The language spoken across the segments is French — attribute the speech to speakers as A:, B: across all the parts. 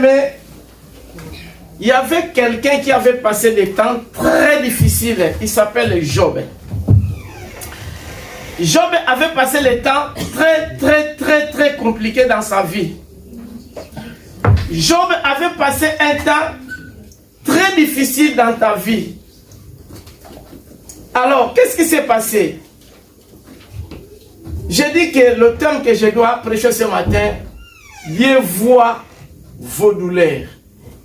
A: Bien-aimé, il y avait quelqu'un qui avait passé des temps très difficiles. Il s'appelle Job. Job avait passé les temps très compliqués dans sa vie. Job avait passé un temps très difficile dans ta vie. Alors, qu'est-ce qui s'est passé? J'ai dit que le thème que je dois prêcher ce matin, Dieu voit vos douleurs.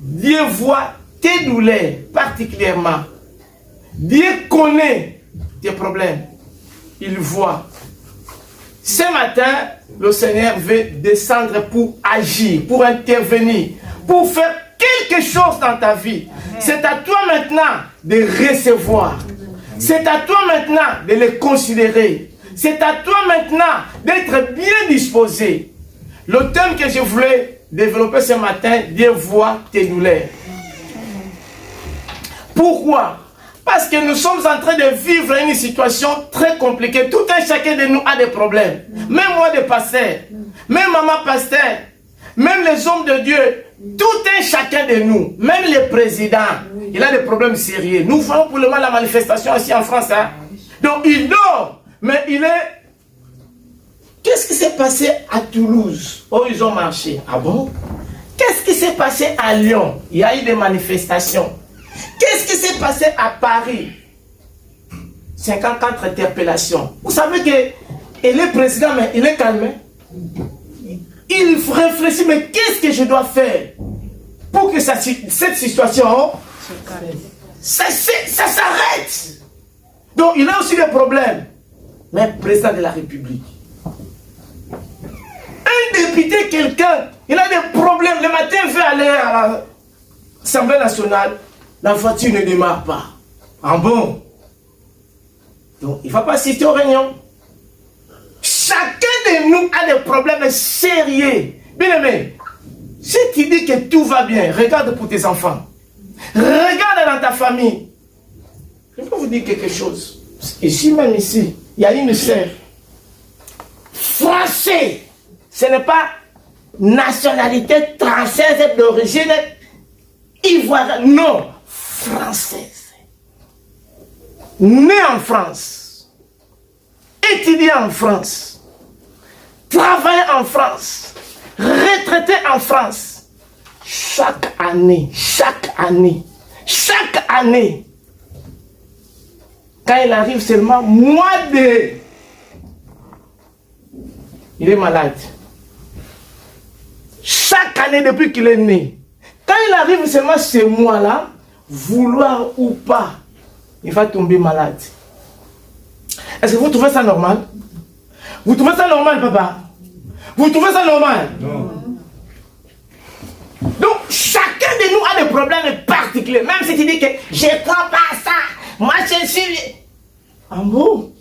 A: Dieu voit tes douleurs particulièrement. Dieu connaît tes problèmes. Il voit. Ce matin, le Seigneur veut descendre pour agir, pour intervenir, pour faire quelque chose dans ta vie. C'est à toi maintenant de recevoir. C'est à toi maintenant de les considérer. C'est à toi maintenant d'être bien disposé. Le thème que je voulais développer ce matin, Dieu voit tes douleurs. Pourquoi? Parce que nous sommes en train de vivre une situation très compliquée. Tout un chacun de nous a des problèmes. Même moi, des pasteurs, même maman pasteur, même les hommes de Dieu, tout un chacun de nous, même le président, il a des problèmes sérieux. Nous voyons pour le moment la manifestation ici en France. Hein? Donc il dort, mais il est... Qu'est-ce qui s'est passé à Toulouse? Oh, ils ont marché. Ah bon? Qu'est-ce qui s'est passé à Lyon? Il y a eu des manifestations. Qu'est-ce qui s'est passé à Paris? 54 interpellations. Vous savez que il est président, mais il est calme. Il réfléchit, mais qu'est-ce que je dois faire pour que cette situation ça s'arrête? Donc il a aussi des problèmes. Mais président de la République, un député, quelqu'un, il a des problèmes. Le matin, il veut aller à l'Assemblée nationale. La voiture ne démarre pas. En bon. Donc, il ne va pas assister aux réunions. Chacun de nous a des problèmes sérieux. Bien aimé, si tu dis que tout va bien, regarde pour tes enfants. Regarde dans ta famille. Je peux vous dire quelque chose. Ici, même ici, il y a une sœur. Français. Ce n'est pas nationalité française d'origine ivoirienne. Non. Française, née en France, étudiée en France, travaille en France, retraitée en France, chaque année, quand il arrive seulement mois de... Il est malade. Chaque année depuis qu'il est né. Quand il arrive seulement ce mois-là, vouloir ou pas, il va tomber malade. Est-ce que vous trouvez ça normal? Vous trouvez ça normal, papa? Vous trouvez ça normal? Non. Donc, chacun de nous a des problèmes particuliers. Même si tu dis que je ne prends pas ça, moi je suis... En gros,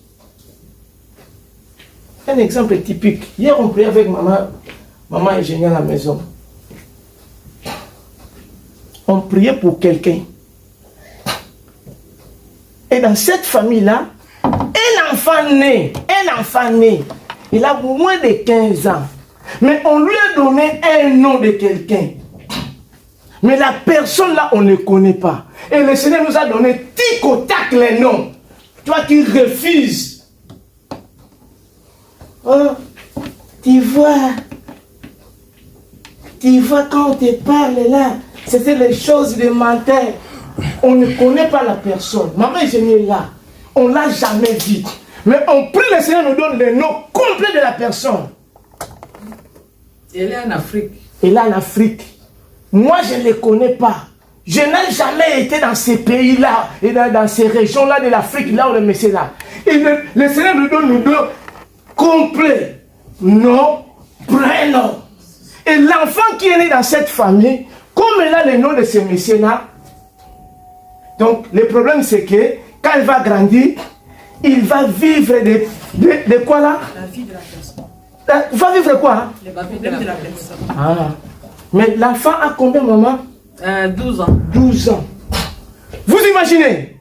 A: un exemple typique. Hier, on priait avec maman ingénieure à la maison. On priait pour quelqu'un. Et dans cette famille-là, un enfant né, il a moins de 15 ans. Mais on lui a donné un nom de quelqu'un. Mais la personne là, on ne connaît pas. Et le Seigneur nous a donné tic au tac les noms. Toi qui refuses. Oh, tu vois quand on te parle là, c'était les choses de menteur. On ne connaît pas la personne. Maman ingénieure là, on ne l'a jamais vu. Mais on prie, le Seigneur nous donne le nom complet de la personne.
B: Elle est en Afrique.
A: Elle est en Afrique. Moi, je ne les connais pas. Je n'ai jamais été dans ces pays-là et dans ces régions-là de l'Afrique, là où le monsieur là. Et le Seigneur nous donne complet. Nom, prénom. Et l'enfant qui est né dans cette famille, comme il a le nom de ce monsieur-là, donc le problème c'est que quand il va grandir, il va vivre de quoi là?
B: La vie de la personne.
A: Il va vivre quoi?
B: Les problèmes de la personne.
A: Ah. Mais l'enfant a combien, maman?
B: 12 ans.
A: 12 ans. Vous imaginez?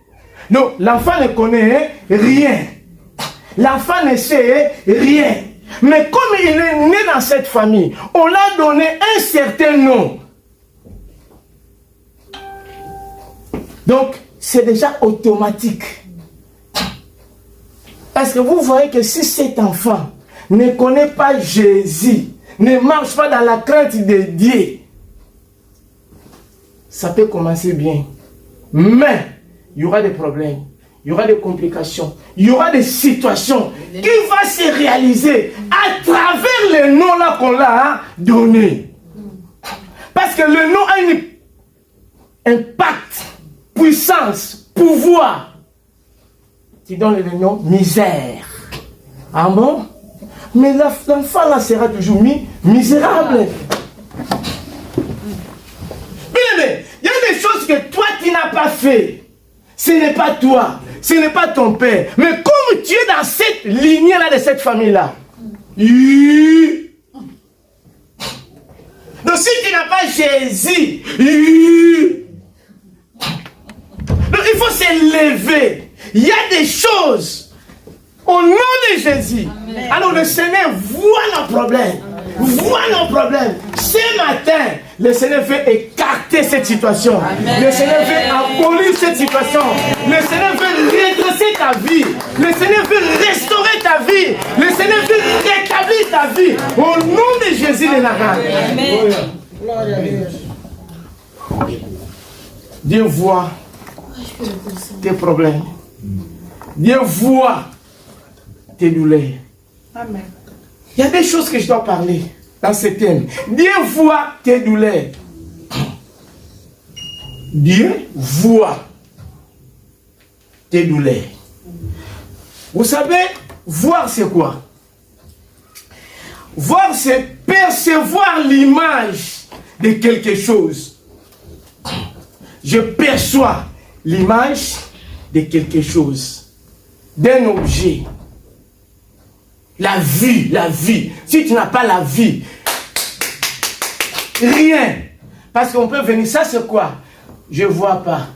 A: Donc l'enfant ne connaît rien. L'enfant ne sait rien. Mais comme il est né dans cette famille, on l'a donné un certain nom. Donc, c'est déjà automatique. Parce que vous voyez que si cet enfant ne connaît pas Jésus, ne marche pas dans la crainte de Dieu, ça peut commencer bien. Mais, il y aura des problèmes, il y aura des complications, il y aura des situations qui vont se réaliser à travers le nom là qu'on l'a donné. Parce que le nom a un impact, puissance, pouvoir. Tu donnes le nom misère. Ah bon? Mais l'enfant là sera toujours misérable. Bien, il y a des choses que toi tu n'as pas fait. Ce n'est pas toi, ce n'est pas ton père. Mais comme tu es dans cette lignée là de cette famille là, donc si tu n'as pas Jésus, donc il faut s'élever. Il y a des choses au nom de Jésus. Amen. Alors le Seigneur voit nos problèmes. Voit nos problèmes. Ce matin, le Seigneur veut écarter cette situation. Amen. Le Seigneur veut abolir cette situation. Le Seigneur veut redresser ta vie. Le Seigneur veut restaurer ta vie. Le Seigneur veut rétablir ta vie. Au nom de Jésus de Nazareth. Dieu voit tes problèmes. Dieu voit tes douleurs.
B: Amen.
A: Il y a des choses que je dois parler dans ce thème. Dieu voit tes douleurs. Dieu voit tes douleurs. Vous savez, voir c'est quoi? Voir c'est percevoir l'image de quelque chose. Je perçois l'image de quelque chose, d'un objet. La vie. Si tu n'as pas la vie, rien. Parce qu'on peut venir, ça c'est quoi? Je ne vois pas.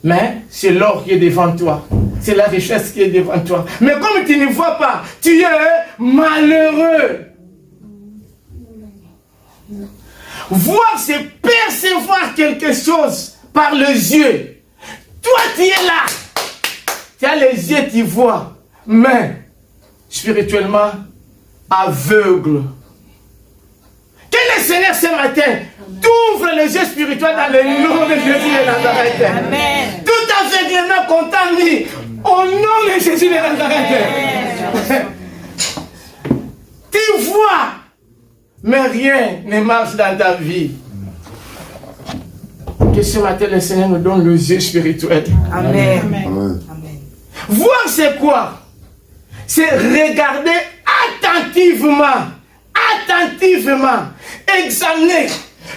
A: Mais c'est l'or qui est devant toi. C'est la richesse qui est devant toi. Mais comme tu ne vois pas, tu es malheureux. Voir, c'est percevoir quelque chose par les yeux. Toi, tu es là. Tu as les yeux, tu vois. Mais, spirituellement, aveugle. Que le Seigneur ce matin t'ouvre les yeux spirituels dans le nom de Jésus de Nazareth. Amen. Tout aveuglement contamine au nom de Jésus de Nazareth. Tu vois, mais rien ne marche dans ta vie. Que ce matin, le Seigneur nous donne les yeux spirituels. Amen. Amen. Amen. Voir c'est quoi? C'est regarder attentivement. Attentivement. Examiner.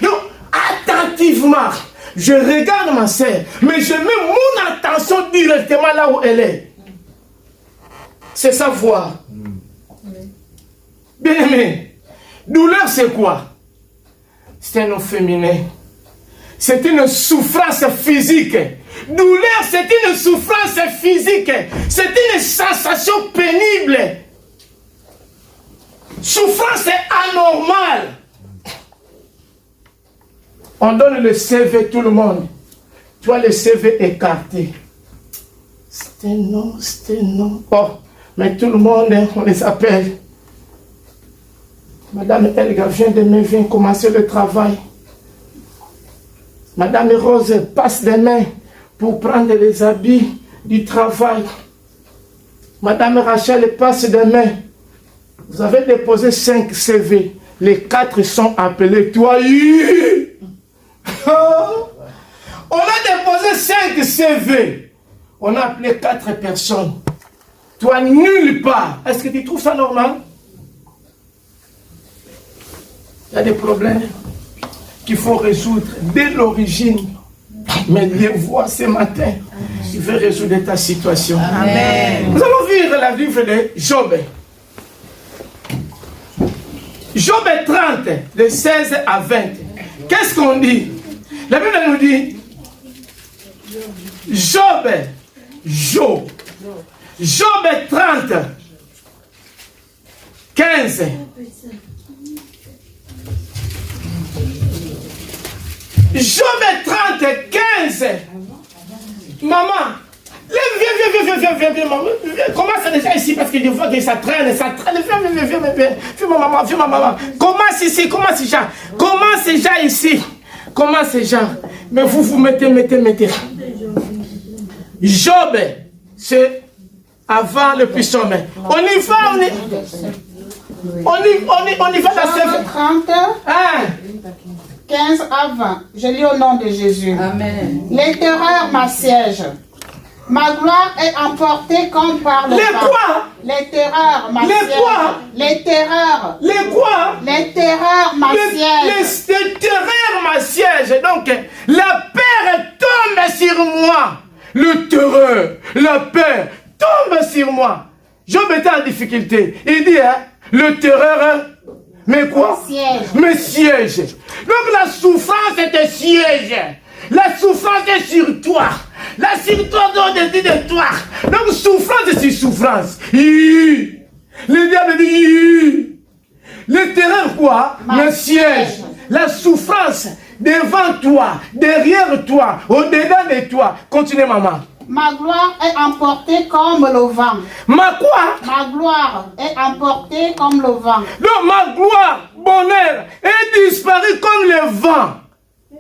A: Donc, attentivement. Je regarde ma sœur, mais je mets mon attention directement là où elle est. C'est ça voir. Bien aimé, douleur c'est quoi? C'est un nom féminin. C'est une souffrance physique. Douleur, c'est une souffrance physique. C'est une sensation pénible. Souffrance anormale. On donne le CV tout le monde. Toi, le CV écarté. C'est un nom. Oh, mais tout le monde, on les appelle. Madame Elga vient commencer le travail. Madame Rose passe des mains pour prendre les habits du travail. Madame Rachel passe des mains. Vous avez déposé 5 CV. Les 4 sont appelés. Toi, on a déposé 5 CV. On a appelé 4 personnes. Toi, nulle part. Est-ce que tu trouves ça normal? Il y a des problèmes qu'il faut résoudre dès l'origine. Mais Dieu voit ce matin. Il veut résoudre ta situation. Amen. Nous allons vivre la vie de Job. Job 30, de 16 à 20. Qu'est-ce qu'on dit? La Bible nous dit Job 30, 15. Job 30, 15 Maman, viens, maman. Commence déjà ici parce que je vois que ça traîne. Viens, maman. Commence ici, commence déjà ici. Commence déjà. Mais vous mettez. Job, c'est avant le puissant. On y va la semaine.
C: 30, 15 à 20. Je lis au nom de Jésus.
B: Amen.
C: Les terreurs m'assiègent. Ma gloire est emportée comme par le
A: Les
C: vent.
A: quoi?
C: Les terreurs m'assiègent.
A: Les quoi?
C: Les terreurs.
A: Les quoi?
C: Les terreurs m'assiègent.
A: Les terreurs m'assiègent. Donc, la peur tombe sur moi. Le terreur, la peur tombe sur moi. Job était en difficulté. Il dit, le terreur, mais quoi? Me siège. Donc la souffrance te siège. La souffrance est sur toi. La souffrance est de toi. Donc souffrance sur souffrance. Le diable dit, le terreur quoi? Me siège. La souffrance devant toi, derrière toi, au-dedans de toi. Continuez, maman.
C: Ma gloire est emportée comme le vent.
A: Ma quoi?
C: Ma gloire est emportée comme le vent.
A: Donc ma gloire, bonheur, est disparu comme le vent.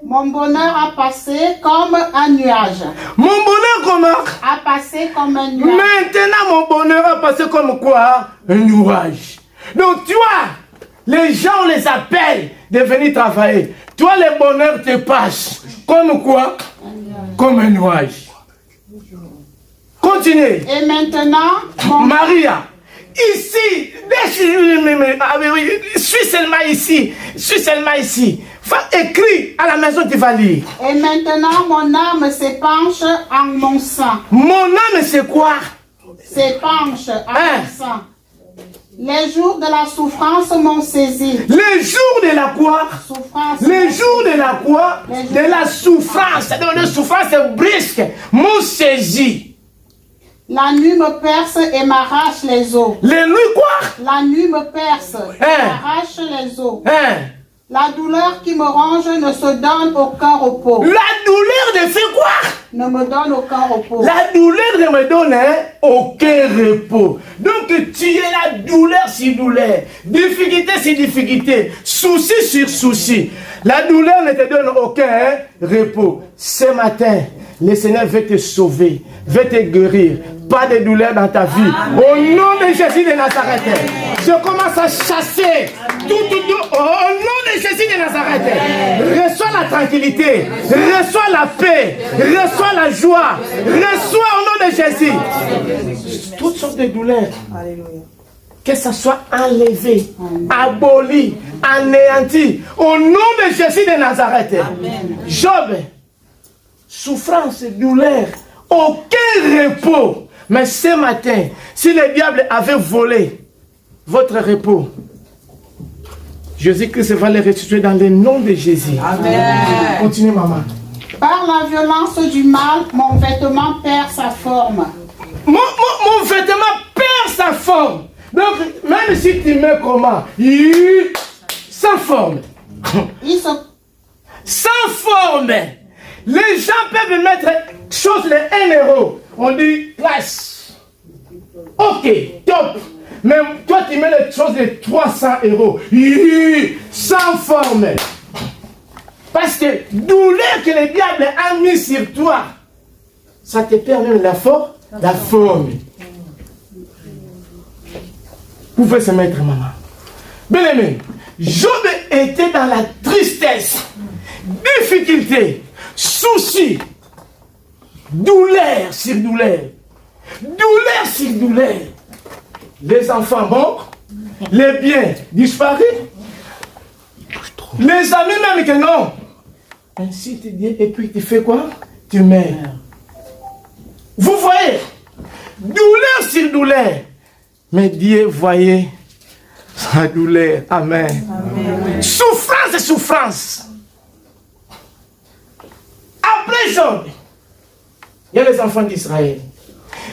C: Mon bonheur a passé comme un nuage.
A: Mon bonheur comment?
C: A passé comme un nuage.
A: Maintenant mon bonheur a passé comme quoi? Un nuage. Donc toi, les gens on les appelle de venir travailler. Toi le bonheur te passe. Comme quoi? Comme un nuage. Continuez.
C: Et maintenant,
A: Maria, ici, suis seulement ici. Écris à la maison, tu vas lire.
C: Et maintenant, mon âme s'épanche en mon sang.
A: Mon âme, c'est quoi?
C: S'épanche en mon sang. Les jours de la souffrance m'ont saisi.
A: Les jours de la quoi?
C: Souffrance.
A: Les jours de la quoi? De la souffrance. De la souffrance brisque m'ont saisi.
C: La nuit me perce et m'arrache les os.
A: Les nuits quoi?
C: La nuit me perce et m'arrache les os. La douleur qui me ronge ne se donne aucun repos.
A: La douleur ne fait quoi?
C: Ne me donne aucun repos.
A: La douleur ne me donne aucun repos. Donc tu es la douleur sur douleur. Difficulté sur difficulté. Souci sur souci. La douleur ne te donne aucun repos. Ce matin, le Seigneur veut te sauver, veut te guérir. Pas de douleur dans ta vie. Amen. Au nom de Jésus de Nazareth, je commence à chasser tout. Au nom de Jésus de Nazareth, reçois la tranquillité, reçois la paix, reçois la joie, reçois au nom de Jésus. Toutes sortes de douleurs. Que ça soit enlevé, aboli, anéanti. Au nom de Jésus de Nazareth. Amen. Job, souffrance, douleur, aucun repos. Mais ce matin, si le diable avait volé votre repos, Jésus-Christ va le restituer dans le nom de Jésus. Amen. Continue, maman.
C: Par la violence du mal, mon vêtement perd sa forme.
A: Mon vêtement perd sa forme. Donc, même si tu mets comment? Sans forme. Sans forme. Les gens peuvent mettre chose de 1 euro. On dit place. Ok, top. Mais toi, tu mets les choses de 300 euros. Sans forme. Parce que douleur que le diable a mis sur toi, ça te perd même la forme. Vous pouvez se mettre, maman. Bien aimé, Job était dans la tristesse, difficulté, souci, douleur sur douleur, douleur sur douleur. Les enfants morts, les biens disparus, les amis même que non. Ainsi tu dis, et puis tu fais quoi? Tu meurs. Vous voyez, douleur sur douleur. Mais Dieu voyait sa douleur. Amen. Amen. Souffrance et souffrance. Après Job, il y a les enfants d'Israël.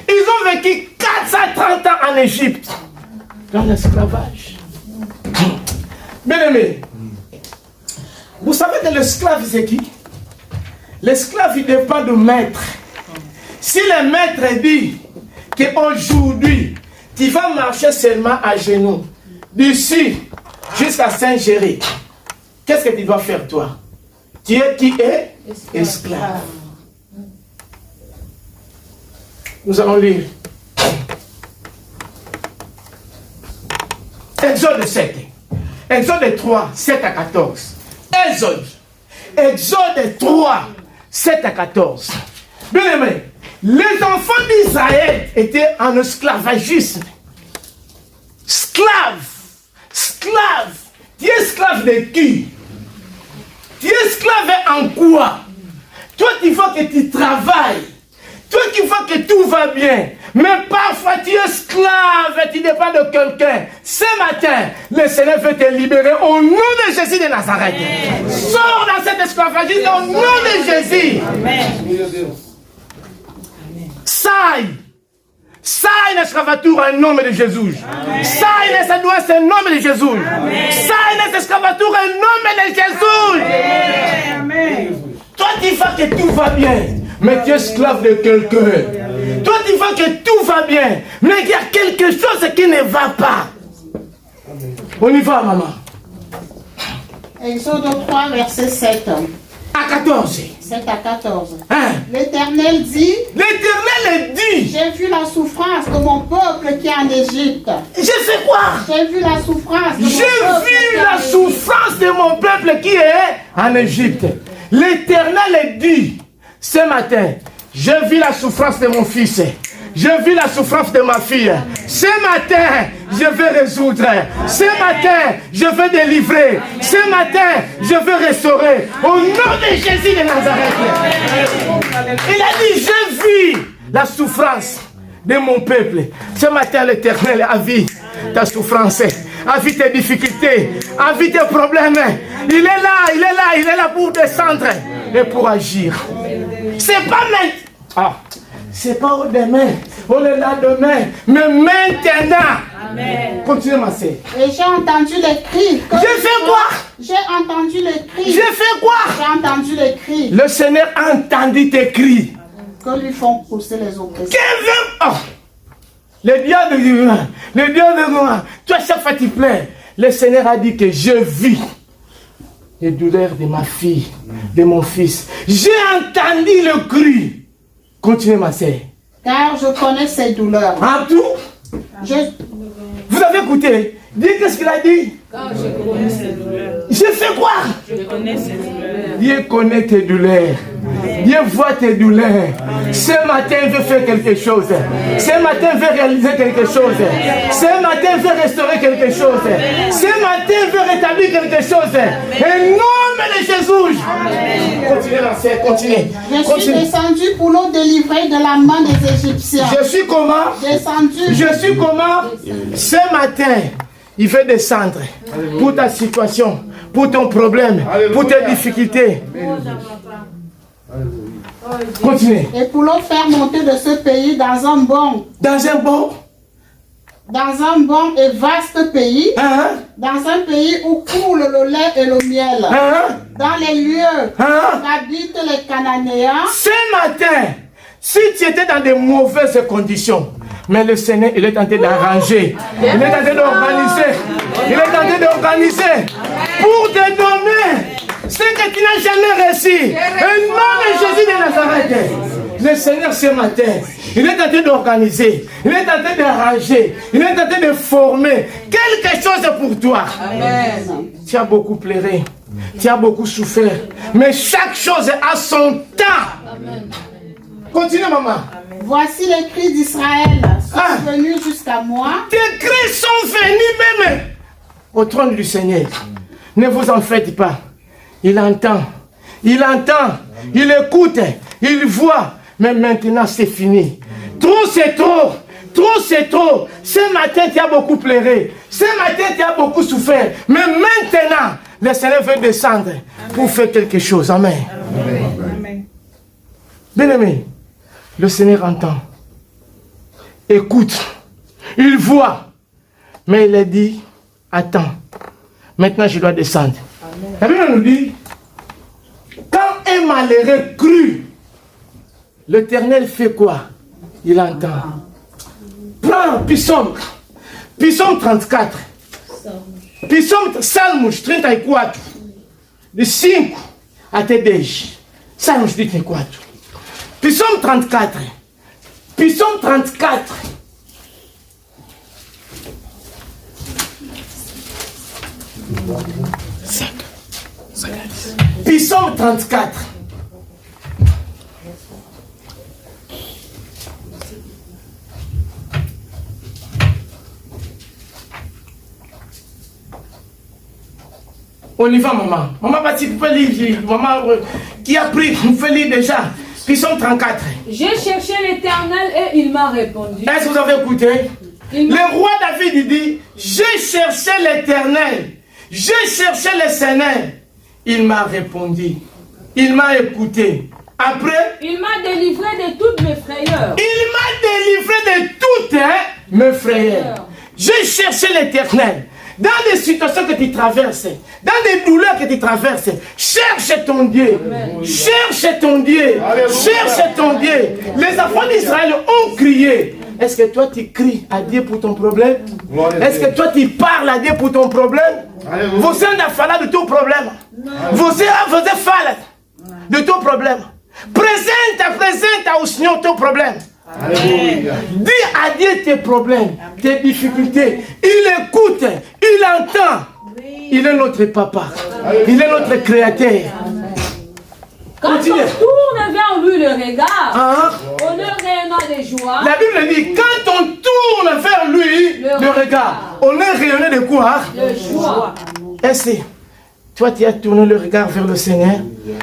A: Ils ont vécu 430 ans en Égypte, dans l'esclavage. Bien aimé, vous savez que l'esclave c'est qui? L'esclave il dépend du maître. Si le maître dit qu'aujourd'hui, tu vas marcher seulement à genoux, d'ici jusqu'à Saint-Géry, qu'est-ce que tu dois faire toi? Tu es qui est? Esclave. Nous allons lire. Exode 7. Exode 3, 7 à 14. Exode 3, 7 à 14. Bien aimé, les enfants d'Israël étaient en esclavagisme. Esclave. Tu es esclave de qui? Tu es esclave en quoi? Toi qu'il faut que tu travailles. Toi qu'il faut que tout va bien. Mais parfois tu es esclave et tu dépends de quelqu'un. Ce matin, le Seigneur veut te libérer au nom de Jésus de Nazareth. Amen. Sors dans cet esclavagisme au nom de Jésus. Amen. Sai l'esclavatura em nome de Jesus. Amém. Sai dessa doença em nome de Jesus. Amém. Sai dessa escravatura em nome de Jesus. Amém. Amém. Toi, tu vois que tout va bien, mais tu es esclave de quelqu'un. Toi, tu vois que tout va bien, mais il y a quelque chose qui ne va pas. On y va, maman.
C: Exode 3, verset 7.
A: À 14.
C: 7 à 14.
A: Hein?
C: L'Éternel dit,
A: j'ai
C: vu la souffrance de mon peuple qui est en Égypte.
A: J'ai fait quoi?
C: J'ai vu la souffrance
A: de mon peuple qui est en Égypte. L'Éternel dit, ce matin, j'ai vu la souffrance de mon fils. J'ai vu la souffrance de ma fille. Ce matin, je vais résoudre. Ce matin, je vais délivrer. Ce matin, je vais restaurer. Au nom de Jésus de Nazareth. Il a dit, j'ai vu la souffrance de mon peuple. Ce matin, l'Éternel a vu ta souffrance, a vu tes difficultés, a vu tes problèmes. Il est là pour descendre et pour agir. C'est pas maintenant. C'est pas au demain, au lendemain, mais maintenant. Amen. Continue ma sœur.
C: Et j'ai entendu les cris.
A: J'ai fait quoi?
C: J'ai entendu les cris.
A: J'ai fait quoi?
C: J'ai entendu les cris.
A: Le Seigneur a entendu tes cris.
C: Que lui font pousser les oppresseurs.
A: Le diable de moi. Toi, chaque fois tu pleures. Le Seigneur a dit que je vis les douleurs de ma fille, de mon fils. J'ai entendu le cri. Continuez, ma sœur.
C: Car je connais ses douleurs.
A: En tout? Vous avez écouté? Dites qu'est-ce qu'il a dit? Car je connais ses douleurs. J'ai fait quoi? Je connais ses douleurs. Dieu connaît tes douleurs. Dieu voit tes douleurs. Ce matin, il veut faire quelque chose. Ce matin, il veut réaliser quelque chose. Ce matin, il veut restaurer quelque chose. Ce matin, il veut rétablir quelque chose. Et nom de Jésus. Continuez, ma sœur, continuez.
C: Je suis descendu pour nous délivrer de la main des Égyptiens.
A: Je suis comment?
C: Descendu.
A: Je suis comment? Ce matin, il veut descendre pour ta situation, pour ton problème, pour tes difficultés. Continuez.
C: Et pour nous faire monter de ce pays dans un bon et vaste pays, dans un pays où coule le lait et le miel, dans les lieux où habitent les Cananéens.
A: Ce matin, si tu étais dans de mauvaises conditions, mais le Seigneur, il est en train d'arranger, il est en train d'organiser, il est en train d'organiser pour te donner ce que tu n'as jamais reçu. Au nom de Jésus de Nazareth. Le Seigneur ce matin, il est en train d'organiser, il est en train d'arranger, il est en train de former quelque chose pour toi. Amen. Tu as beaucoup pleuré, tu as beaucoup souffert, mais chaque chose a son temps. Amen. Continue, maman.
C: Voici les cris d'Israël sont venus jusqu'à moi.
A: Tes cris sont venus même au trône du Seigneur. Ne vous en faites pas. Il entend, il écoute, il voit. Mais maintenant, c'est fini. Trop, c'est trop. Trop, c'est trop. Ce matin, tu as beaucoup pleuré. Ce matin, tu as beaucoup souffert. Mais maintenant, le Seigneur veut descendre pour faire quelque chose. Amen. Amen. Bien-aimé, le Seigneur entend. Écoute. Il voit. Mais il a dit, attends. Maintenant, je dois descendre. La Bible nous dit, quand un malheureux crut l'Éternel fait quoi? Il entend. Prends Psalm 34. Salmos 34. De 5 até 10. Salmos 34. Psalm 34. Psalm 34. Psalm 34. On y va, maman. Maman, tu peux lire. Maman, qui a pris, on fait lire déjà. Psalm 34.
B: J'ai cherché l'Éternel et il m'a répondu.
A: Est-ce que vous avez écouté? Le roi David dit, j'ai cherché l'Éternel. J'ai cherché le Seigneur. Il m'a répondu. Il m'a écouté. Après,
B: il m'a délivré de toutes mes frayeurs.
A: Il m'a délivré de toutes mes frayeurs. J'ai cherché l'Éternel. Dans des situations que tu traverses, dans des douleurs que tu traverses, cherche ton Dieu. Amen. Cherche ton Dieu. Alléluia. Cherche ton Dieu. Les enfants d'Israël ont crié. Est-ce que toi tu cries à Dieu pour ton problème? Est-ce que toi tu parles à Dieu pour ton problème? Alléluia. Vous êtes affalé de ton problème. Vous êtes affalé de ton problème. Présente au Seigneur ton problème. Alléluia. Dis à Dieu tes problèmes, tes difficultés. Il écoute, il entend. Il est notre papa. Il est notre créateur.
B: Quand on tourne vers lui le regard, on est rayonnant de joie.
A: La Bible dit, quand on tourne vers lui le regard, on est rayonné de quoi?
B: De joie.
A: Est-ce que toi tu as tourné le regard vers le Seigneur?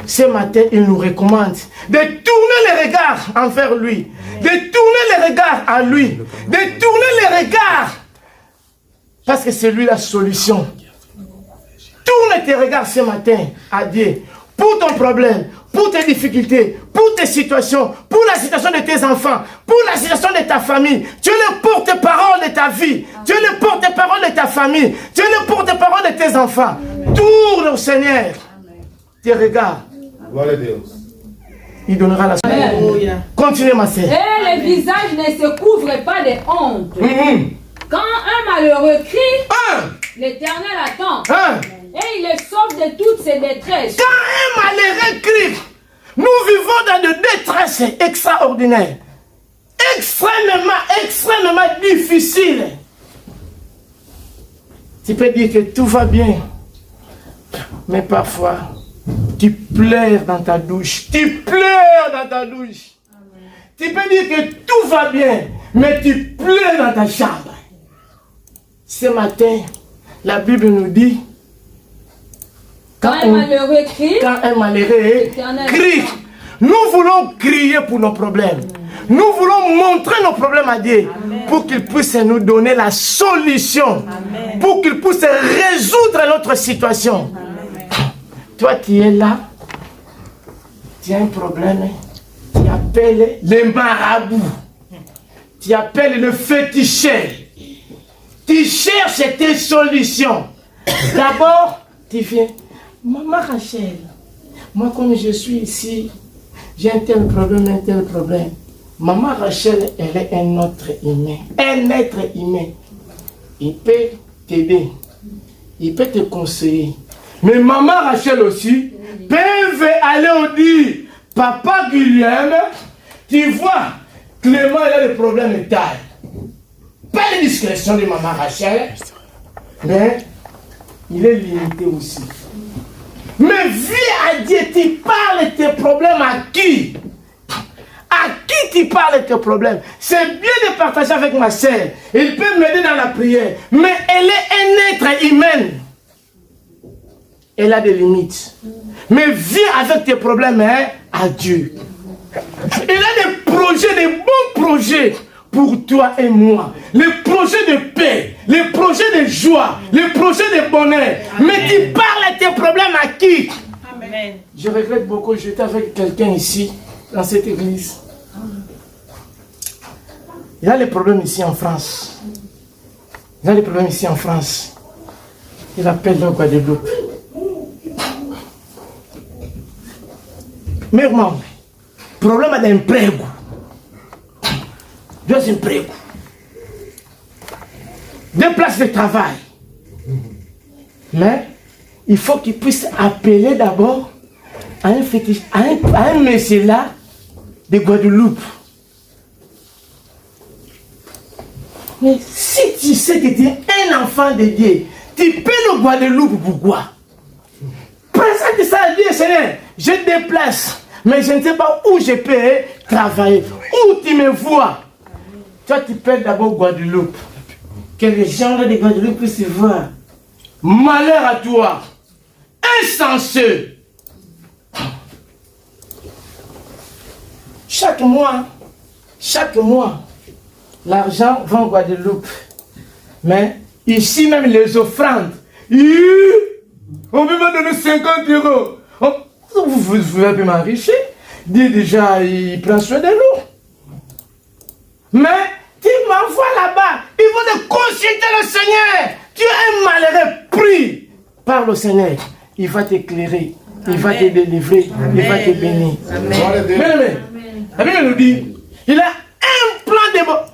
A: Ce matin, il nous recommande de tourner le regard envers lui, de tourner le regard à lui, de tourner le regard, parce que c'est lui la solution. Tourne tes regards ce matin à Dieu pour ton problème, pour tes difficultés, pour tes situations, pour la situation de tes enfants, pour la situation de ta famille. Tu es le porte-parole de ta vie, tu es le porte-parole de ta famille, tu es le porte-parole de tes enfants. Tourne au Seigneur tes regards. Il donnera la solution. Continuez, ma sœur.
B: Et le visage ne se couvre pas de honte. Quand un malheureux crie, l'Éternel attend. Et il le sauve de toutes ses détresses.
A: Quand un malheureux crie, nous vivons dans des détresses extraordinaires. Extrêmement difficiles. Tu peux dire que tout va bien. Mais parfois, tu pleures dans ta douche. Tu pleures dans ta douche. Amen. Tu peux dire que tout va bien, mais tu pleures dans ta chambre. Ce matin, la Bible nous dit, quand un malheureux crie, nous voulons crier pour nos problèmes. Nous voulons montrer nos problèmes à Dieu. Amen. Pour qu'il puisse nous donner la solution. Amen. Pour qu'il puisse résoudre notre situation. Amen. Toi, tu es là, tu as un problème, tu appelles les marabouts, tu appelles le féticheur, tu cherches tes solutions. D'abord, tu viens, maman Rachel, moi comme je suis ici, j'ai un tel problème. Maman Rachel, elle est un être humain. Il peut t'aider, il peut te conseiller. Mais maman Rachel aussi peuvent aller au dire, papa Guillaume, tu vois, Clément il a des problèmes de taille. Pas de discrétion de maman Rachel, mais il est limité aussi. Mais viens à Dieu, tu parles tes problèmes à qui? À qui tu parles tes problèmes? C'est bien de partager avec ma soeur. Il peut m'aider dans la prière, mais elle est un être humain. Elle a des limites. Mais viens avec tes problèmes à Dieu. Il a des projets, des bons projets pour toi et moi. Les projets de paix, les projets de joie, les projets de bonheur. Amen. Mais tu parles tes problèmes à qui? Amen. Je regrette beaucoup, j'étais avec quelqu'un ici, dans cette église. Il a les problèmes ici en France. Il appelle le Guadeloupe. Mais maman, problema de emprego. Dois empregos. 2 places de travail. Mais il faut qu'il puisse appeler d'abord à un monsieur là de Guadeloupe. Mais si tu sais que tu es un enfant de Dieu, tu peux le Guadeloupe pourquoi? Présente ça à Dieu, Seigneur. Je déplace, mais je ne sais pas où je peux travailler. Où tu me vois? Toi, tu peux d'abord Guadeloupe. Que les gens de Guadeloupe puissent voir. Malheur à toi. Insensé. Chaque mois, l'argent va en Guadeloupe. Mais ici même les offrandes, on peut me donner 50 euros. Vous avez m'enrichir. Dis déjà, il prend soin de nous. Mais tu m'envoies là-bas, ils vont te consulter le Seigneur. Tu es un malheureux pris par le Seigneur. Il va t'éclairer, il va te délivrer, il va te bénir. Amen. La Bible nous dit, il a un plan de bonheur.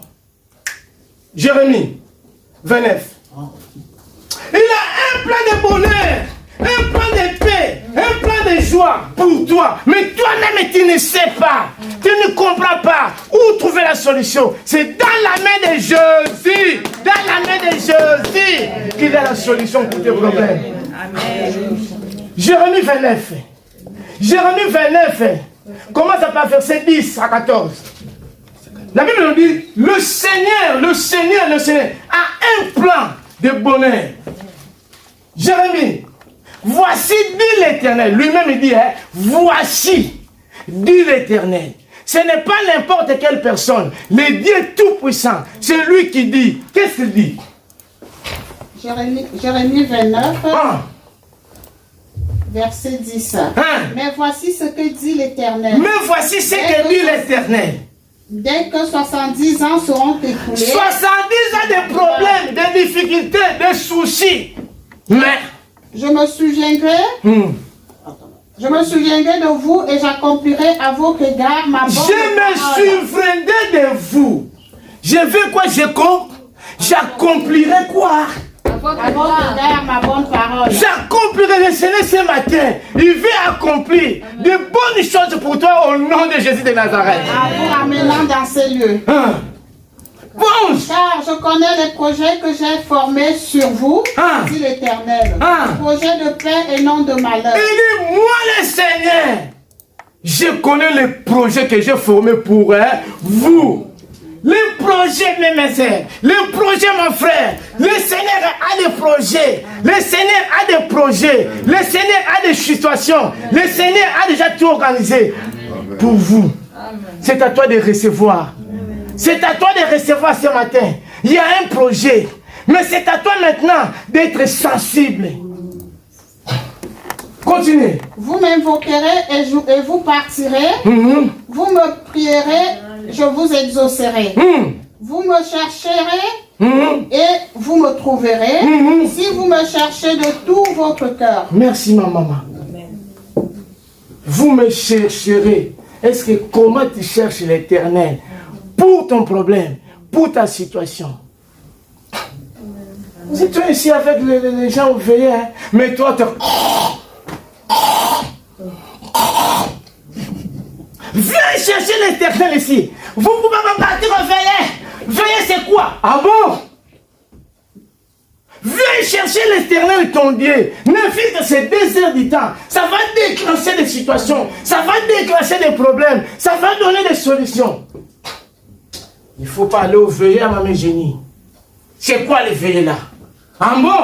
A: Jérémie 29. Il a un plan de bonheur, un plan de paix, un plan de joie pour toi. Mais toi-même, tu ne sais pas, tu ne comprends pas où trouver la solution. C'est dans la main de Jésus, dans la main de Jésus qu'il a la solution pour tes problèmes. Amen. Jérémie 29. Jérémie 29. Commence par verset 10 à 14. La Bible nous dit, le Seigneur a un plan de bonheur. Jérémie, voici, dit l'Éternel. Lui-même il dit, voici, dit l'Éternel. Ce n'est pas n'importe quelle personne. Le Dieu Tout-Puissant, c'est lui qui dit. Qu'est-ce qu'il dit?
C: Jérémie 29. Verset 10. Mais voici ce que dit l'Éternel.
A: Mais voici ce que dit l'Éternel.
C: Dès que 70 ans seront écoulés.
A: 70 ans de problèmes, de difficultés, de soucis. Mais
C: je me souviendrai. Je me souviendrai de vous et j'accomplirai à vos regards ma bonne parole.
A: Je me souviendrai de vous. Je veux quoi? J'accomplirai quoi?
C: À vos regards ma bonne parole.
A: J'accomplirai le Seigneur ce matin. Il veut accomplir de bonnes choses pour toi au nom de Jésus de Nazareth.
C: En vous ramenant dans ces lieux.
A: Bon.
C: Car je connais les projets que j'ai formés sur vous, dit l'Éternel. Projets de paix et non de malheur.
A: Il dit, moi le Seigneur, je connais les projets que j'ai formés pour vous. Les projets, mes sœurs, les projets, mon frère, le Seigneur a des projets, le Seigneur a des projets, le Seigneur a des situations, le Seigneur a déjà tout organisé pour vous. C'est à toi de recevoir. C'est à toi de recevoir ce matin. Il y a un projet, mais c'est à toi maintenant d'être sensible. Continuez.
C: Vous m'invoquerez et vous partirez. Vous me prierez, je vous exaucerai. Vous me chercherez et vous me trouverez. Si vous me cherchez de tout votre cœur.
A: Merci ma maman. Vous me chercherez. Est-ce que comment tu cherches l'Éternel pour ton problème, pour ta situation? Vous êtes ici avec les gens veillés, hein? Mais toi, tu... Viens chercher l'Éternel ici. Vous pouvez pas partir en veiller. Veiller, c'est quoi? Ah bon? Viens chercher l'Éternel, ton Dieu. Ne fais que ces 2 heures du temps. Ça va déclencher des situations. Ça va déclencher des problèmes. Ça va donner des solutions. Il ne faut pas aller au veiller à Maman Génie. C'est quoi le veiller là? Ah bon?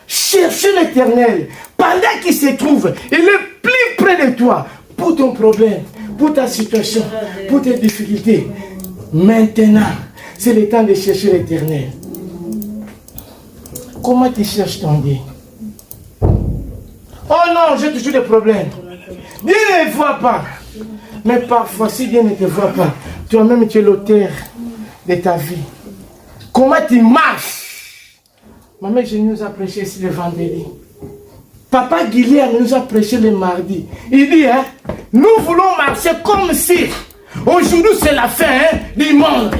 A: Cherchez l'Éternel. Pendant qu'il se trouve, il est plus près de toi. Pour ton problème, pour ta situation, pour tes difficultés. Maintenant, c'est le temps de chercher l'Éternel. Comment tu cherches ton Dieu? Oh non, j'ai toujours des problèmes. Dieu ne voit pas. Mais parfois, si Dieu ne te voit pas, toi-même tu es l'auteur de ta vie. Comment tu marches? Maman, je nous a prêché ici le vendredi. Papa Guilherme nous a prêché le mardi. Il dit, hein, nous voulons marcher comme si aujourd'hui c'est la fin du monde.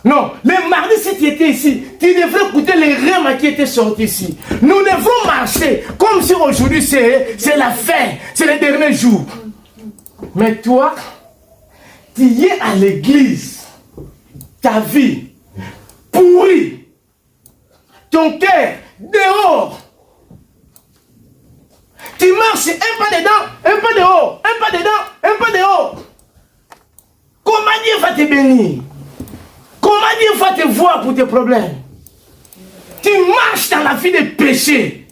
A: Non, le mardi si tu étais ici, tu devrais écouter les rèmes qui étaient sortis ici. Nous devons marcher comme si aujourd'hui c'est la fin, c'est le dernier jour. Mais toi, tu es à l'église, ta vie pourrie, ton cœur dehors. Tu marches un pas dedans, un pas dehors, un pas dedans, un pas dehors. Comment Dieu va te bénir? Comment Dieu va te voir pour tes problèmes? Tu marches dans la vie des péchés.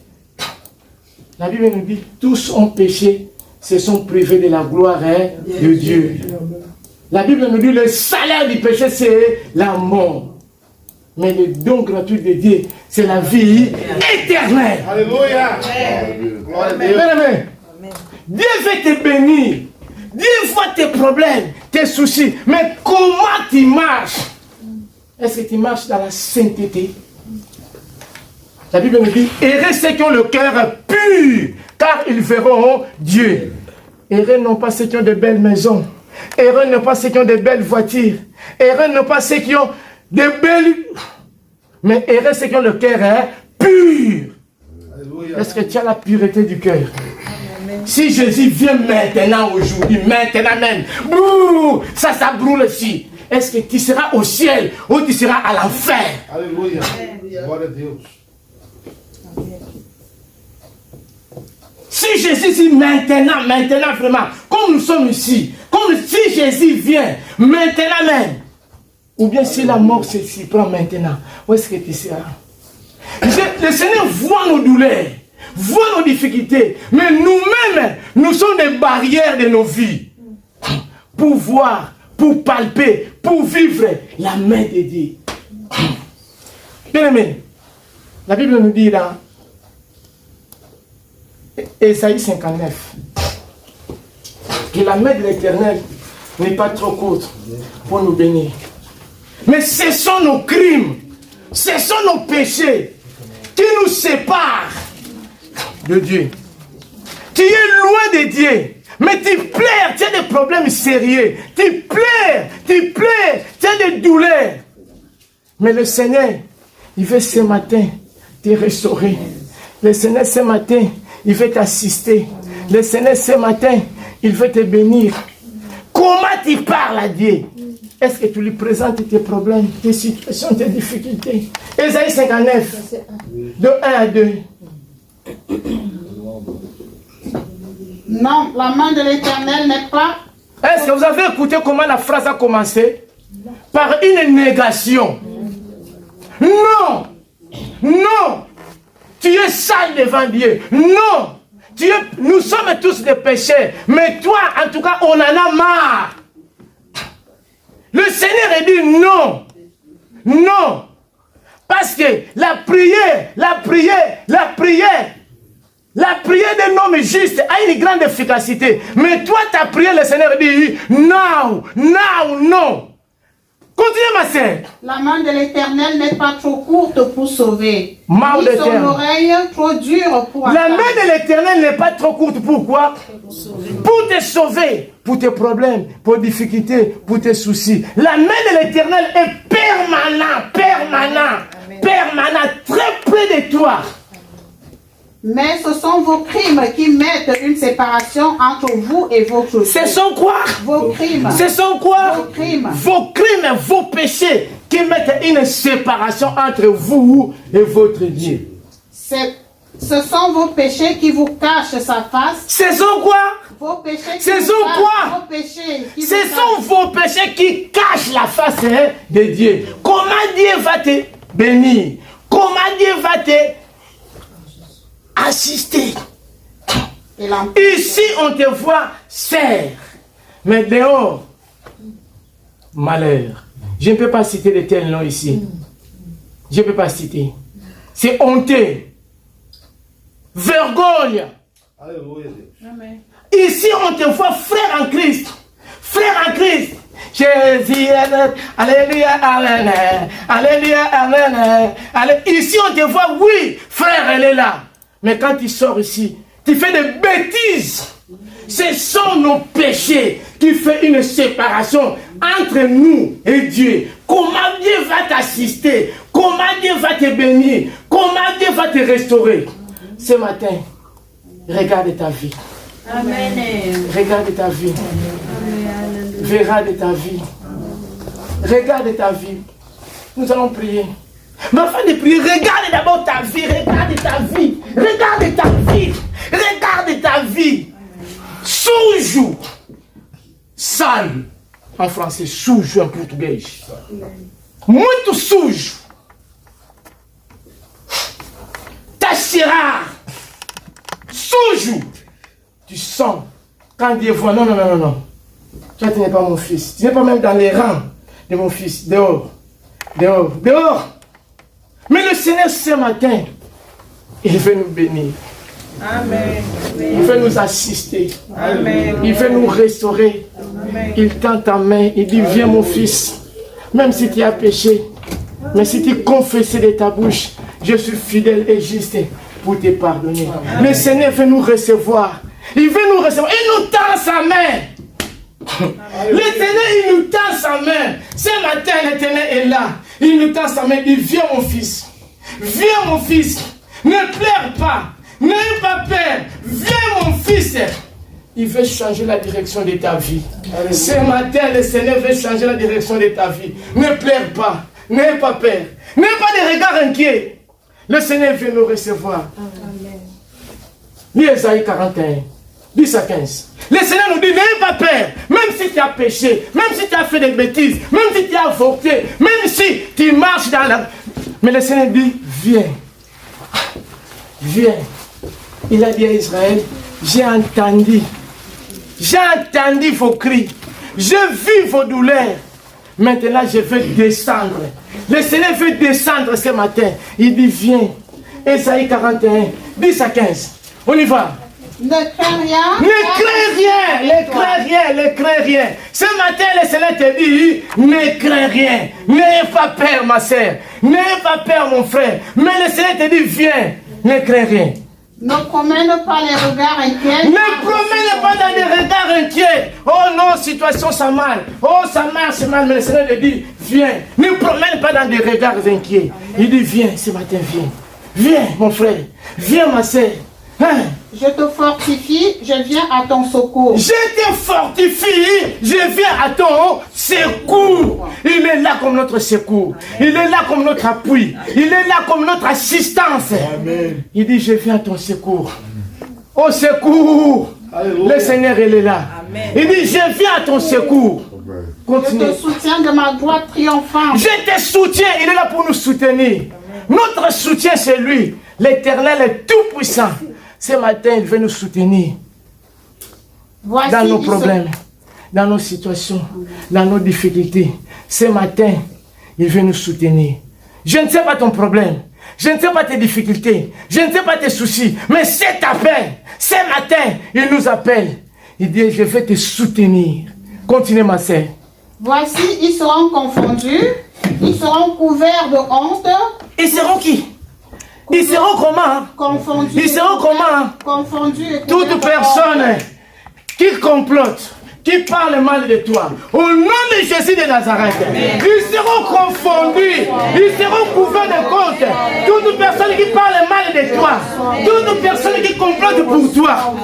A: La Bible nous dit, tous ont péché, se sont privés de la gloire de Dieu. La Bible nous dit, le salaire du péché, c'est la mort. Mais le don gratuit de Dieu, c'est la vie éternelle. Alléluia. Amen. Dieu veut te bénir. Dieu voit tes problèmes, tes soucis. Mais comment tu marches? Est-ce que tu marches dans la sainteté? La Bible nous dit, heureux ceux qui ont le cœur pur, car ils verront Dieu. Heureux non pas ceux qui ont de belles maisons. Heureux non pas ceux qui ont de belles voitures. Heureux non pas ceux qui ont de belles... Mais heureux ceux qui ont le cœur pur. Est-ce que tu as la pureté du cœur? Si Jésus vient maintenant, aujourd'hui, maintenant même, ça brûle aussi. Est-ce que tu seras au ciel ou tu seras à l'enfer? Alléluia. Gloire à Dieu. Si Jésus dit maintenant vraiment, comme nous sommes ici, comme si Jésus vient maintenant même, ou bien si la mort s'y prend maintenant, où est-ce que tu seras? Le Seigneur voit nos douleurs, voit nos difficultés, mais nous-mêmes, nous sommes des barrières de nos vies. Pour voir, pour palper, pour vivre la main de Dieu. Bien aimé, la Bible nous dit dans Ésaïe 59 que la main de l'Éternel n'est pas trop courte pour nous bénir. Mais ce sont nos crimes, ce sont nos péchés qui nous séparent de Dieu. Tu es loin de Dieu, mais tu pleures, tu as des problèmes sérieux, tu pleures, tu as des douleurs. Mais le Seigneur, il veut ce matin te restaurer. Le Seigneur ce matin, il veut t'assister. Le Seigneur ce matin, il veut te bénir. Comment tu parles à Dieu? Est-ce que tu lui présentes tes problèmes, tes situations, tes difficultés? Ésaïe 59, de 1 à 2.
C: Non, la main de l'Éternel n'est pas...
A: Est-ce que vous avez écouté comment la phrase a commencé? Par une négation. Non! Non! Tu es sale devant Dieu. Non! Nous sommes tous des pécheurs. Mais toi, en tout cas, on en a marre. Le Seigneur a dit non. Non. Parce que la prière d'un homme juste a une grande efficacité. Mais toi, ta prière, le Seigneur dit non, non, non. Continue, ma sœur.
C: La main de l'Éternel n'est pas trop courte pour sauver. Ni son oreille trop dure pour
A: la main de l'Éternel n'est pas trop courte. Pourquoi? Pour te sauver, pour tes problèmes, pour tes difficultés, pour tes soucis. La main de l'Éternel est permanente, très près de toi.
C: Mais ce sont vos crimes qui mettent une séparation entre vous et votre Dieu.
A: Ce sont quoi?
C: Vos crimes.
A: Ce sont quoi?
C: Vos crimes.
A: Vos crimes, vos péchés qui mettent une séparation entre vous et votre Dieu.
C: Ce sont vos péchés qui vous cachent sa face.
A: Ce sont quoi?
C: Vos péchés qui
A: ce
C: vous
A: sont quoi?
C: Vos péchés qui
A: ce sont vos péchés qui cachent la face de Dieu. Comment Dieu va te bénir? Comment Dieu va te assister? Ici, on te voit serre, mais dehors, malheur. Je ne peux pas citer de tels noms ici. Je ne peux pas citer. C'est honteux. Vergogne. Amen. Ici, on te voit frère en Christ. Frère en Christ. Jésus, alléluia, amen. Alléluia, amen. Ici, on te voit, oui, frère, elle est là. Mais quand tu sors ici, tu fais des bêtises. Ce sont nos péchés qui font une séparation entre nous et Dieu. Comment Dieu va t'assister? Comment Dieu va te bénir? Comment Dieu va te restaurer? Ce matin, regarde ta vie.
B: Amen.
A: Regarde ta vie. Regarde ta vie. Regarde ta vie. Nous allons prier. Mais afin de prier, regarde d'abord ta vie. Regarde ta vie. Regarde ta vie. Regarde ta vie. Sujo. Sale. En français, sujo en portugais. Muito sujo. Tachira. Sujo. Tu sens. Quand Dieu voit, non, non, non, non, non. Toi, tu n'es pas mon fils. Tu n'es pas même dans les rangs de mon fils. Dehors. Dehors. Dehors. Mais le Seigneur, ce matin, il veut nous bénir.
B: Amen.
A: Il veut nous assister.
B: Amen.
A: Il veut nous restaurer.
B: Amen.
A: Il tend ta main. Il dit, viens mon fils. Même si tu as péché. Mais si tu confesses de ta bouche, je suis fidèle et juste pour te pardonner. Amen. Le Seigneur veut nous recevoir. Il veut nous recevoir. Il nous tend sa main. L'Éternel, il nous tend sa main. Ce matin, l'Éternel est là. Il nous tend sa main. Il dit, viens mon fils. Viens mon fils. Ne pleure pas. N'aie pas peur. Viens mon fils. Il veut changer la direction de ta vie. Ce matin, le Seigneur veut changer la direction de ta vie. Ne pleure pas. N'aie pas peur. N'aie pas de regard inquiet. Le Seigneur veut nous recevoir. Lis Ésaïe 41, 10 à 15. Le Seigneur nous dit, n'aie pas peur. Même si tu as péché, même si tu as fait des bêtises, même si tu as avorté, même si tu marches dans la... Mais le Seigneur dit, viens. Viens. Il a dit à Israël, j'ai entendu vos cris. J'ai vu vos douleurs. Maintenant, je veux descendre. Le Seigneur veut descendre ce matin. Il dit, viens. Ésaïe 41, 10 à 15. On y va.
C: Ne crains rien.
A: Ne crains rien. Ne crains rien. Ne crains rien. Ce matin, le Seigneur te dit, ne crains rien. N'aie pas peur, ma soeur. N'aie pas peur, mon frère. Mais le Seigneur te dit, viens. Ne crains rien.
C: Ne promène pas les regards inquiets.
A: Ne promène pas dans des regards inquiets. Oh non, situation ça mal. Oh, ça marche mal. Mais le Seigneur te dit, viens. Ne promène pas dans des regards inquiets. Il dit, viens, ce matin, viens. Viens, mon frère. Viens, ma soeur. Hein?
C: Je te fortifie, je viens à ton secours.
A: Je te fortifie, je viens à ton secours. Il est là comme notre secours. Il est là comme notre appui. Il est là comme notre assistance. Amen. Il dit, je viens à ton secours. Au secours. Alléluia. Le Seigneur, il est là. Amen. Il dit, je viens à ton secour. Continue.
C: Je te soutiens de ma droite triomphante.
A: Je te soutiens, il est là pour nous soutenir. Amen. Notre soutien, c'est lui. L'Éternel est tout puissant. Ce matin, il veut nous soutenir. Voici dans nos problèmes, dans nos situations, dans nos difficultés. Ce matin, il veut nous soutenir. Je ne sais pas ton problème. Je ne sais pas tes difficultés. Je ne sais pas tes soucis. Mais cet appel, ce matin, il nous appelle. Il dit, je vais te soutenir. Continue, ma sœur.
C: Voici, ils seront confondus. Ils seront couverts de honte.
A: Ils seront qui? Ils seront comment?
C: Confondus.
A: Ils seront comment?
C: Confondus.
A: Toute personne qui complote, qui parle mal de toi, au nom de Jésus de Nazareth, ils seront confondus, ils seront couverts de compte. Toute personne qui parle mal de toi, toute personne qui complote pour toi,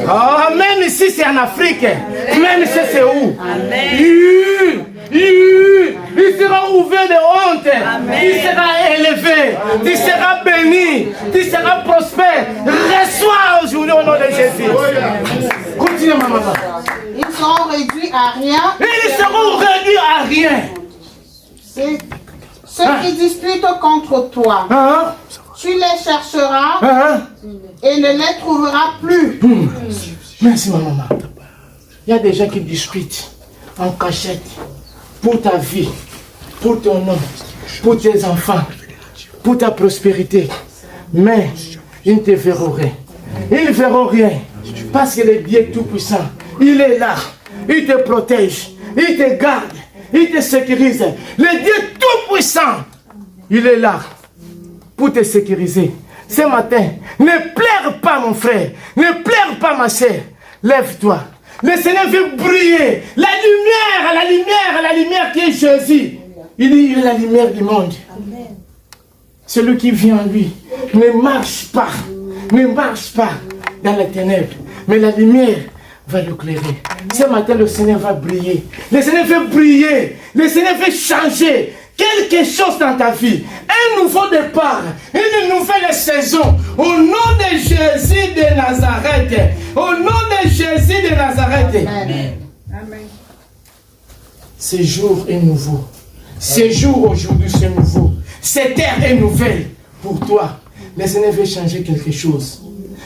A: oh, même si c'est en Afrique, même si c'est où, il sera ouvert de honte. Amen. Il sera élevé. Amen. Il sera béni. Il sera prospère. Reçois aujourd'hui au nom de Jésus. Continue, ma maman.
C: Ils seront réduits à rien.
A: Ils seront réduits à rien.
C: Ceux qui disputent contre toi, tu les chercheras et ne les trouveras plus.
A: Merci, ma maman. Il y a des gens qui disputent en cachette. Pour ta vie, pour ton nom, pour tes enfants, pour ta prospérité. Mais ils ne te verront rien. Ils ne verront rien. Parce que le Dieu Tout-Puissant, il est là. Il te protège. Il te garde. Il te sécurise. Le Dieu Tout-Puissant, il est là pour te sécuriser. ce matin, ne pleure pas mon frère, ne pleure pas ma sœur. Lève-toi. Le Seigneur veut briller. La lumière qui est Jésus. Il dit, il est la lumière du monde. Amen. Celui qui vient en lui ne marche pas dans les ténèbres, mais la lumière va l'éclairer. Ce matin, le Seigneur va briller. Le Seigneur veut briller. Le Seigneur veut changer quelque chose dans ta vie. Un nouveau départ, une nouvelle saison. Au nom de Jésus de Nazareth. Au nom de Jésus de Nazareth. Amen. Amen. Ce jour est nouveau. Ce jour aujourd'hui, c'est nouveau. Cette ère est nouvelle pour toi. Le Seigneur veut changer quelque chose.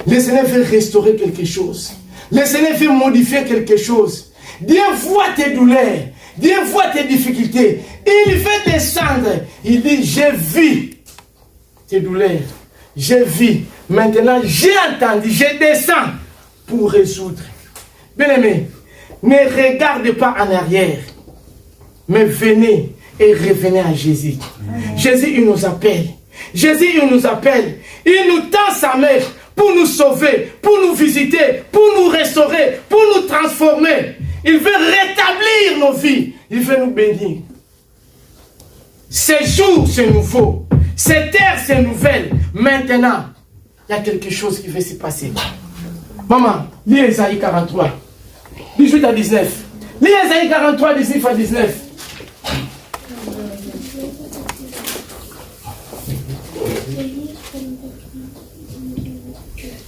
A: Le Seigneur veut restaurer quelque chose. Le Seigneur veut modifier quelque chose. Dieu voit tes douleurs. Dieu voit tes difficultés. Il veut descendre. Il dit, j'ai vu tes douleurs. J'ai vu. Maintenant, j'ai entendu. Je descends pour résoudre. Bien-aimé, ne regarde pas en arrière. Mais venez et revenez à Jésus. Jésus, il nous appelle. Jésus, il nous appelle. Il nous tend sa main pour nous sauver, pour nous visiter, pour nous restaurer, pour nous transformer. Il veut rétablir nos vies. Il veut nous bénir. Ce jour, c'est nouveau. Cette ère, c'est nouvelle. Maintenant, il y a quelque chose qui va se passer. Maman, lis Ésaïe 43, 18 à 19. Lis Ésaïe 43, 18 à 19.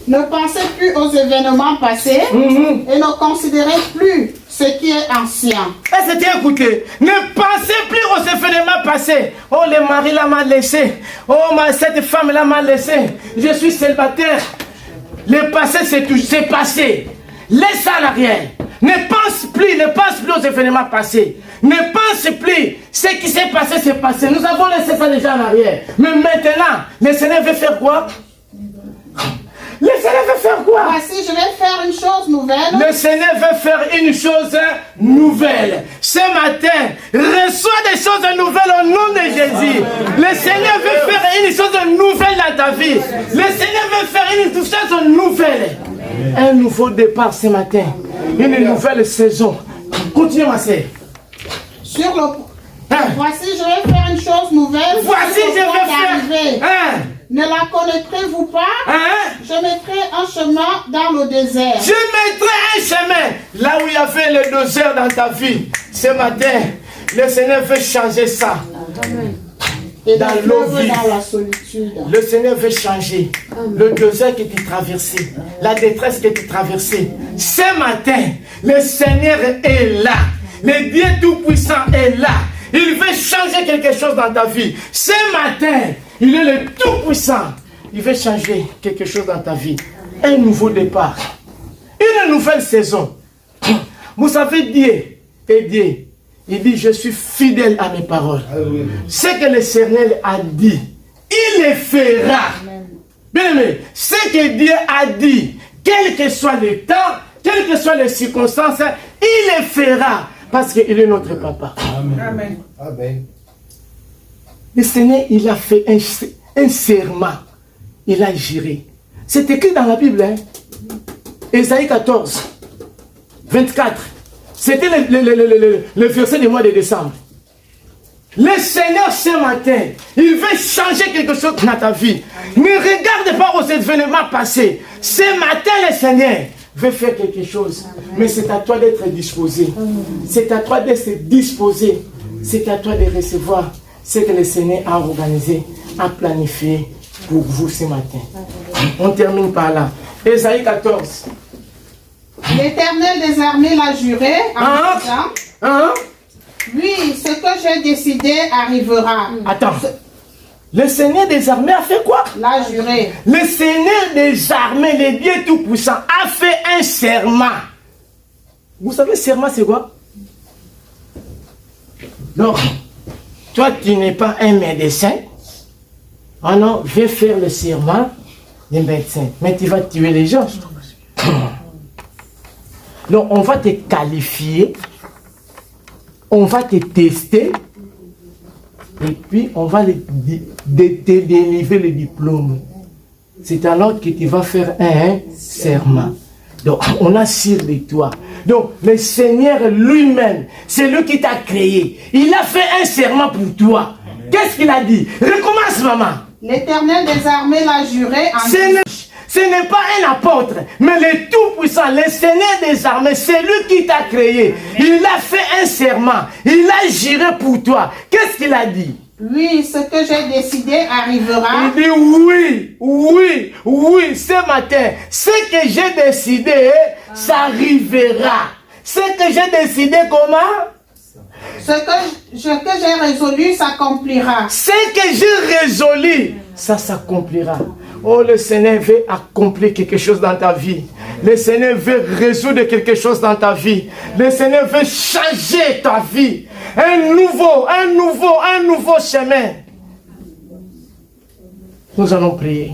C: Ne pensez plus aux événements passés et ne considérez plus ce qui est ancien.
A: Est-ce que tu as écouté? Ne pensez plus aux événements passés. Oh, le mari là m'a laissé. Oh, cette femme là m'a laissé. Je suis célibataire. Le passé, c'est passé. Laisse ça en arrière. Ne pense plus aux événements passés. Ne pense plus. Ce qui s'est passé, c'est passé. Nous avons laissé ça déjà en arrière. Mais maintenant, le Seigneur veut faire quoi? Le Seigneur veut faire quoi?
C: Voici, je vais faire une chose nouvelle.
A: Le Seigneur veut faire une chose nouvelle. Ce matin, reçois des choses nouvelles au nom de Jésus. Le Seigneur veut faire une chose nouvelle dans ta vie. Le Seigneur veut faire une chose nouvelle. Un nouveau départ ce matin. Une nouvelle saison. Continue, ma sœur.
C: Sur le... Voici, je vais faire une chose nouvelle.
A: Voici, je vais faire...
C: Ne la connaîtrez-vous pas? Je mettrai un chemin dans le désert.
A: Je mettrai un chemin là où il y avait le désert dans ta vie. Ce matin, le Seigneur veut changer ça.
C: Et
A: dans l'eau vive.
C: Dans la solitude.
A: Le Seigneur veut changer le désert que tu traversais, la détresse que tu traversais. Ce matin, le Seigneur est là. Le Dieu Tout-Puissant est là. Il veut changer quelque chose dans ta vie. Ce matin, il est le Tout-Puissant. Il veut changer quelque chose dans ta vie. Un nouveau départ. Une nouvelle saison. Vous savez, Dieu est Dieu. Il dit, je suis fidèle à mes paroles. Ce que le Seigneur a dit, il le fera. Bien aimé, ce que Dieu a dit, quel que soit le temps, quelles que soient les circonstances, il le fera. Parce qu'il est notre papa.
C: Amen.
D: Amen.
A: Le Seigneur, il a fait un serment. Il a juré. C'est écrit dans la Bible. Hein? Ésaïe 14, 24. C'était le verset du mois de décembre. Le Seigneur, ce matin, il veut changer quelque chose dans ta vie. Ne regarde pas aux événements passés. Ce matin, le Seigneur veut faire quelque chose. Mais c'est à toi d'être disposé. C'est à toi d'être disposé. C'est à toi de recevoir ce que le Seigneur a organisé, a planifié pour vous ce matin. On termine par là. Ésaïe 14.
C: L'Éternel des armées l'a juré en disant, oui, ce que j'ai décidé arrivera.
A: Attends. Le Seigneur des armées a fait quoi?
C: L'a juré.
A: Le Seigneur des armées, le Dieu Tout-Puissant, a fait un serment. Vous savez, serment, c'est quoi? Donc, toi, tu n'es pas un médecin. Oh non, viens faire le serment des médecins. Mais tu vas tuer les gens. Donc, on va te qualifier. On va te tester. Et puis, on va te délivrer le diplôme. c'est alors que tu vas faire un serment. Donc, on a sur de toi. Donc, le Seigneur lui-même, c'est lui qui t'a créé. Il a fait un serment pour toi. Qu'est-ce qu'il a dit? Recommence, maman.
C: L'Éternel des armées l'a juré en disant...
A: Ce n'est pas un apôtre, mais le Tout-Puissant, le Seigneur des armées, c'est lui qui t'a créé. Il a fait un serment. Il a juré pour toi. Qu'est-ce qu'il a dit?
C: Oui, ce que j'ai décidé arrivera.
A: Il dit oui, oui, oui, ce matin, ce que j'ai décidé, ça arrivera. Ce que j'ai décidé, comment?
C: Ce que j'ai résolu s'accomplira.
A: Ce que j'ai résolu, ça s'accomplira. Oh, le Seigneur veut accomplir quelque chose dans ta vie. Le Seigneur veut résoudre quelque chose dans ta vie. Le Seigneur veut changer ta vie. Un nouveau chemin. Nous allons prier.